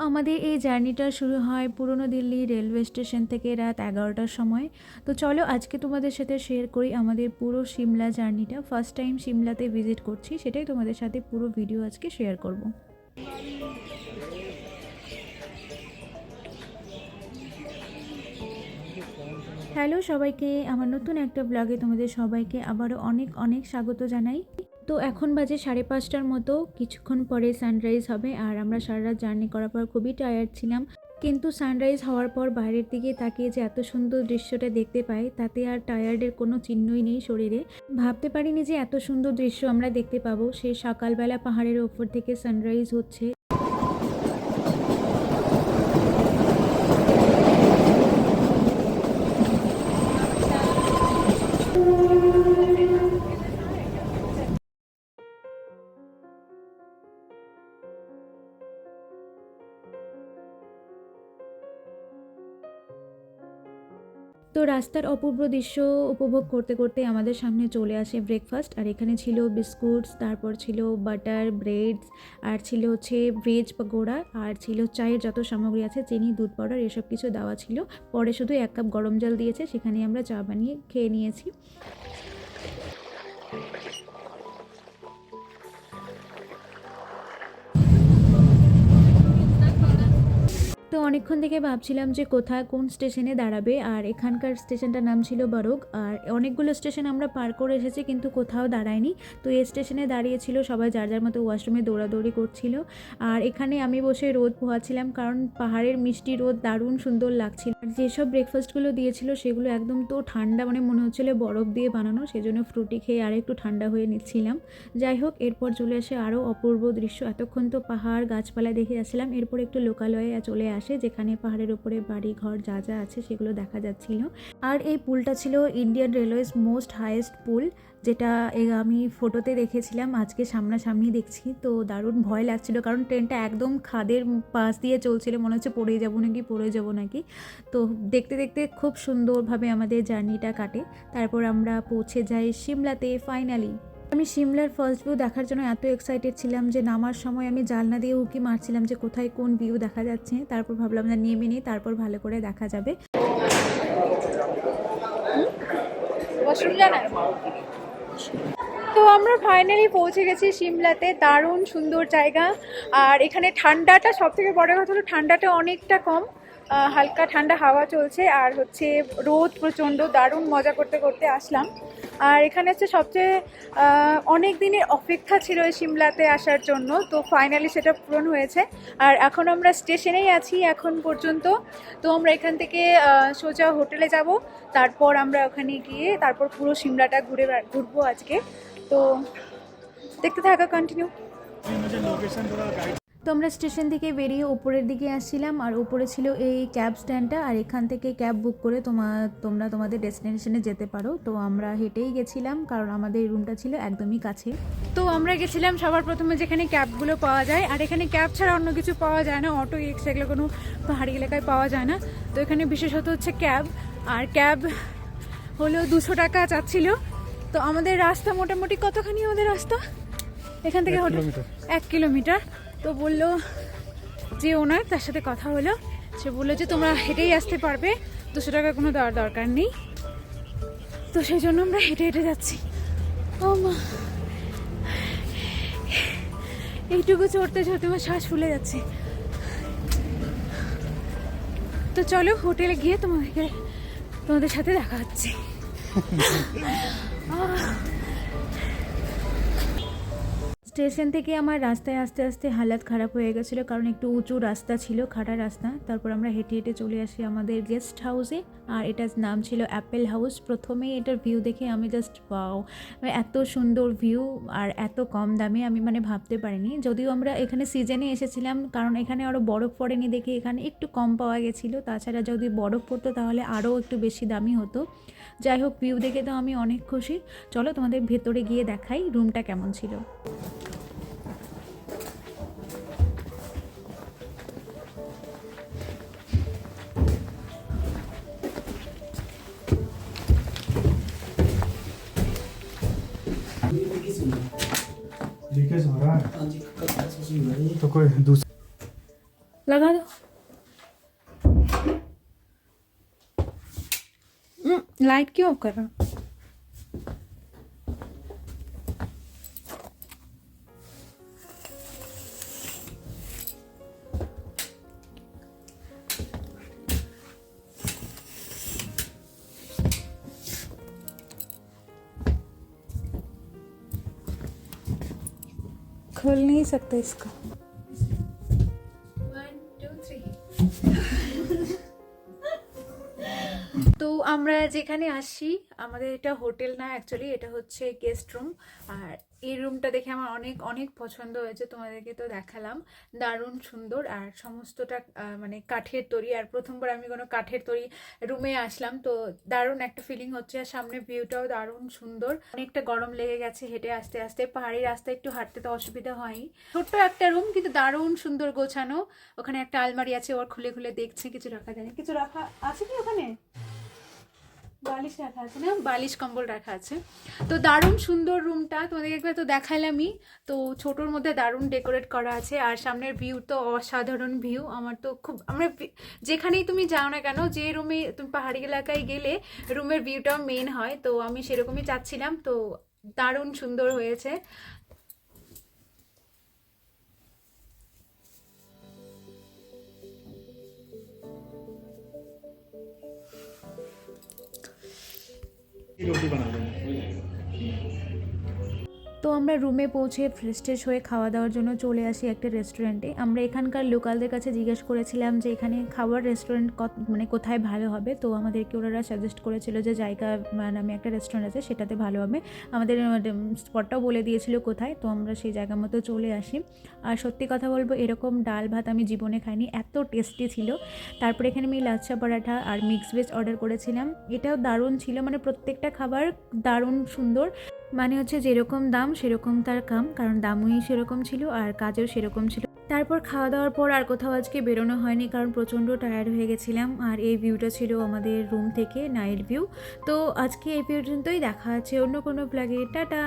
আমাদের এই জার্নিটা শুরু হয় পুরনো দিল্লি রেলওয়ে স্টেশন থেকে রাত 11টার সময়। তো চলো আজকে তোমাদের সাথে শেয়ার করি আমাদের পুরো সিমলা জার্নিটা। ফার্স্ট টাইম সিমলাতে ভিজিট করছি, সেটাই তোমাদের সাথে পুরো ভিডিও আজকে শেয়ার করব। হ্যালো সবাইকে, আমার নতুন একটা ব্লগে তোমাদের সবাইকে আবারও অনেক অনেক স্বাগত জানাই। তো এখন বাজে 5:30টার মতো, কিছুক্ষণ পরে সানরাইজ হবে। আর আমরা সারা রাত জার্নি করার পর খুবই টায়ার্ড ছিলাম, কিন্তু সানরাইজ হওয়ার পর বাইরের দিকে তাকিয়ে যে এত সুন্দর দৃশ্যটা দেখতে পাই, তাতে আর টায়ার্ডের কোনো চিহ্নই নেই শরীরে। ভাবতে পারিনি যে এত সুন্দর দৃশ্য আমরা দেখতে পাবো। সেই সকালবেলা পাহাড়ের ওপর থেকে সানরাইজ হচ্ছে। তো রাস্তার অপূর্ব দৃশ্য উপভোগ করতে করতে আমাদের সামনে চলে আসে ব্রেকফাস্ট। আর এখানে ছিল বিস্কুটস, তারপর ছিল বাটার ব্রেডস, আর ছিল হচ্ছে ভেজ পকোড়া, আর ছিল চায়ের যত সামগ্রী আছে, চিনি, দুধ পাউডার, এসব কিছু দেওয়া ছিল। পরে শুধু 1 কাপ গরম জল দিয়েছে, সেখানে আমরা চা বানিয়ে খেয়ে নিয়েছি। তো অনেকক্ষণ থেকে ভাবছিলাম যে কোথায় কোন স্টেশনে দাঁড়াবে। আর এখানকার স্টেশনটার নাম ছিল বরগ। আর অনেকগুলো স্টেশন আমরা পার করে এসেছি, কিন্তু কোথাও দাঁড়ায়নি। তো এই স্টেশনে দাঁড়িয়েছিল, সবাই যার যার মতো ওয়াশরুমে দৌড়াদৌড়ি করছিল। আর এখানে আমি বসে রোদ পোহাচ্ছিলাম, কারণ পাহাড়ের মিষ্টি রোদ দারুণ সুন্দর লাগছিল। আর যেসব ব্রেকফাস্টগুলো দিয়েছিল সেগুলো একদম তো ঠান্ডা, মানে মনে হচ্ছিল বরফ দিয়ে বানানো, সেজন্য ফ্রুটি খেয়ে আর একটু ঠান্ডা হয়ে নিচ্ছিলাম। যাই হোক, এরপর চলে আসে আরও অপূর্ব দৃশ্য। এতক্ষণ তো পাহাড় গাছপালা দেখে যাচ্ছিলাম, এরপর একটু লোকালয়ে চলে আসে, যেখানে পাহাড়ের উপরে বাড়ি ঘর যা যা আছে সেগুলো দেখা যাচ্ছিল। আর এই পুলটা ছিল ইন্ডিয়ান রেলওয়েজ মোস্ট হাইয়েস্ট পুল, যেটা আমি ফটোতে দেখেছিলাম, আজকে সামনাসামনি দেখছি। তো দারুণ ভয় লাগছিল, কারণ ট্রেনটা একদম খাদের পাশ দিয়ে চলছিল, মনে হচ্ছে পড়ে যাবো নাকি। তো দেখতে দেখতে খুব সুন্দরভাবে আমাদের জার্নিটা কাটে। তারপর আমরা পৌঁছে যাই সিমলাতে ফাইনালি। আমি সিমলার ফার্স্ট ভিউ দেখার জন্য এত এক্সাইটেড ছিলাম যে নামার সময় আমি জানলা দিয়ে উঁকি মারছিলাম যে কোথায় কোন ভিউ দেখা যাচ্ছে। তারপর ভাবলাম না, নেমে নিই, তারপর ভালো করে দেখা যাবে। তো আমরা ফাইনালি পৌঁছে গেছি সিমলাতে। দারুণ সুন্দর জায়গা। আর এখানে ঠান্ডাটা, সব থেকে বড় কথা হলো ঠান্ডাটা অনেকটা কম, হালকা ঠান্ডা হাওয়া চলছে। আর হচ্ছে রোদ প্রচণ্ড, দারুণ মজা করতে করতে আসলাম। আর এখানে হচ্ছে সবচেয়ে অনেক দিনের অপেক্ষা ছিল এই সিমলাতে আসার জন্য, তো ফাইনালি সেটা পূরণ হয়েছে। আর এখন আমরা স্টেশনেই আছি এখন পর্যন্ত। তো আমরা এখান থেকে সোজা হোটেলে যাব, তারপর আমরা ওখানে গিয়ে তারপর পুরো সিমলাটা ঘুরবো আজকে। তো দেখতে থাকা কন্টিনিউ। তো আমরা স্টেশন থেকে বেরিয়ে উপরের দিকে আসছিলাম, আর উপরে ছিল এই ক্যাব স্ট্যান্ডটা। আর এখান থেকে ক্যাব বুক করে তোমরা তোমাদের ডেস্টিনেশনে যেতে পারো। তো আমরা হেঁটেই গেছিলাম, কারণ আমাদের রুমটা ছিল একদমই কাছে। তো আমরা গেছিলাম সবার প্রথমে যেখানে ক্যাবগুলো পাওয়া যায়। আর এখানে ক্যাব ছাড়া অন্য কিছু পাওয়া যায় না, অটো রিক্সা এগুলো কোনো পাহাড়ি এলাকায় পাওয়া যায় না। তো এখানে বিশেষত হচ্ছে ক্যাব। আর ক্যাব হলো 200 টাকা চাচ্ছিল। তো আমাদের রাস্তা মোটামুটি কতখানি, আমাদের রাস্তা এখান থেকে 1 কিলোমিটার। তো বললো যে ওনার, তার সাথে কথা হলো, সে বললো যে তোমরা হেঁটেই আসতে পারবে, 200 টাকা কোনো দেওয়ার দরকার নেই। তো সেই জন্য আমরা হেঁটে হেঁটে যাচ্ছি। ও মা, এইটুকু চড়তে চড়তে আমার শ্বাস ফুলে যাচ্ছে। তো চলো হোটেলে গিয়ে তোমাদের সাথে দেখা হচ্ছে। স্টেশন থেকে আমার রাস্তায় আস্তে আস্তে হালাত খারাপ হয়ে গেছিলো, কারণ একটু উঁচু রাস্তা ছিল, খাড়া রাস্তা। তারপর আমরা হেঁটে হেঁটে চলে আসি আমাদের গেস্ট হাউসে। আর এটার নাম ছিল অ্যাপেল হাউস। প্রথমেই এটার ভিউ দেখে আমি জাস্ট ওয়াও, এত সুন্দর ভিউ আর এত কম দামে আমি ভাবতে পারিনি। যদিও আমরা এখানে সিজনে এসেছিলাম, কারণ এখানে আরও বরফ পড়েনি দেখে এখানে একটু কম পাওয়া গেছিলো। তাছাড়া যদি বরফ পড়তো তাহলে আরও একটু বেশি দামি হতো। যাই হোক, ভিউ দেখে তো আমি অনেক খুশি। চলো তোমাদের ভেতরে গিয়ে দেখাই রুমটা কেমন ছিল। लीकेज हो रहा है तो कोई दूसरा लगा दो। लाइट क्यों ऑफ कर रहा? खोल नहीं सकते इसको। 1 2 3। তো আমরা যেখানে আসি আমাদের এটা হোটেল না, অ্যাকচুয়ালি এটা হচ্ছে গেস্ট রুম। আর এই রুমটা দেখে আমার অনেক অনেক পছন্দ হয়েছে, তোমাদেরকে তো দেখালাম। দারুণ সুন্দর আর সমস্তটা মানে কাঠের তৈরি। আর প্রথমবার আমি কোনো কাঠের তৈরি রুমে আসলাম, তো দারুণ একটা ফিলিং হচ্ছে। আর সামনে ভিউটাও দারুণ সুন্দর। অনেকটা গরম লেগে গেছে হেঁটে আসতে আসতে, পাহাড়ি রাস্তায় একটু হাঁটতে তো অসুবিধা হয়নি। ছোট্ট একটা রুম কিন্তু দারুণ সুন্দর গোছানো। ওখানে একটা আলমারি আছে, ওর খুলে খুলে দেখছে কিছু রাখা যায় না। কিছু রাখা আছে কি ওখানে? বালিশ রাখা আছে না, বালিশ কম্বল রাখা আছে। তো দারুণ সুন্দর রুমটা, তোমাদেরকে একবার তো দেখাইলামই। তো ছোটোর মধ্যে দারুণ ডেকোরেট করা আছে। আর সামনের ভিউ তো অসাধারণ ভিউ। আমার তো খুব, আমরা যেখানেই তুমি যাও না কেন, যে রুমে তুমি পাহাড়ি এলাকায় গেলে রুমের ভিউটাও মেন হয়। তো আমি সেরকমই চাচ্ছিলাম, তো দারুণ সুন্দর হয়েছে। रोटी बना देंगे। তো আমরা রুমে পৌঁছে ফ্রেশ ট্রেশ হয়ে খাওয়া দাওয়ার জন্য চলে আসি একটা রেস্টুরেন্টে। আমরা এখানকার লোকালদের কাছে জিজ্ঞেস করেছিলাম যে এখানে খাবার রেস্টুরেন্ট মানে কোথায় ভালো হবে। তো আমাদেরকে ওনারা সাজেস্ট করেছিল যে জায়গা নামে একটা রেস্টুরেন্ট আছে, সেটাতে ভালো হবে। আমাদের স্পটটাও বলে দিয়েছিল কোথায়, তো আমরা সেই জায়গা মতো চলে আসি। আর সত্যি কথা বলবো, এরকম ডাল ভাত আমি জীবনে খাইনি, এত টেস্টি ছিল। তারপরে এখানে আমি লাচ্ছা পরাঠা আর মিক্স ভেজ অর্ডার করেছিলাম, এটাও দারুণ ছিল। মানে প্রত্যেকটা খাবার দারুণ সুন্দর। মানে হচ্ছে যেরকম দাম সেরকম তার কাম, কারণ দামই সেরকম ছিল আর কাজও সেরকম ছিল। তারপর খাওয়া দাওয়ার পর আর কোথাও আজকে বেরোনো হয়নি, কারণ প্রচণ্ড টায়ার্ড হয়ে গেছিলাম। আর এই ভিউটা ছিল আমাদের রুম থেকে নাইট ভিউ। তো আজকে এই পর্যন্তই, দেখা আছে অন্য কোনো ব্লগে। টাটা।